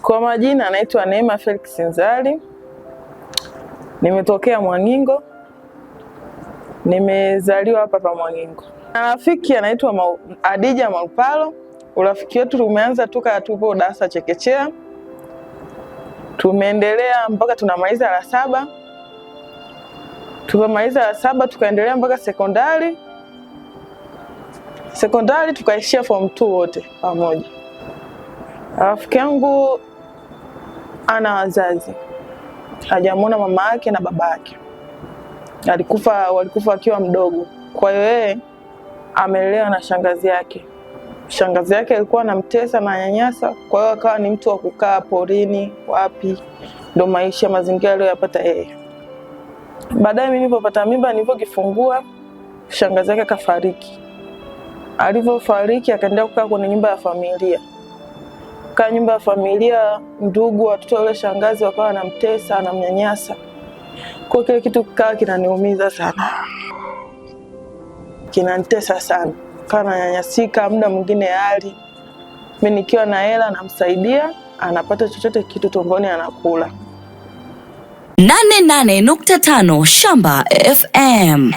Kwa majina anaitwa Neema Felix Nzali. Nimetokea Mwangingo. Nimezaliwa hapa Mwangingo. Na rafiki anaitwa Adija Malupalo. Urafiki wetu tumeanza toka tupo darasa chekechea. Tumeendelea mpaka tunamaliza la 7. Tumemaliza la 7 tukaendelea mpaka sekondari. Sekondari tukaishia form 2 wote pamoja. Rafiki yangu ana wazazi. Hajamuona mama yake na baba yake. Walikufa akiwa mdogo. Kwa hiyo yeye amelelewa na shangazi yake. Shangazi yake alikuwa anamtesa na nyanyasa, kwa hiyo akawa ni mtu wa kukaa porini, wapi, ndo mazingira aliyopata yeye. Baadaye mimi nilipopata mimba, nilipojifungua, shangazi yake kafariki. Alivyofariki akaendelea kukaa kwenye nyumba ya familia. Kwa nyumba ya familia, ndugu watoto wale shangazi wakawa wanamtesa, anamnyanyasa. Kwa kile kitu kinaniumiza sana. Kinanitesa sana. Kana nyanyasika muda mwingine hali. Mimi nikiwa na hela namsaidia, anapata chochote kitu tumboni anakula. 88.5 Shamba FM.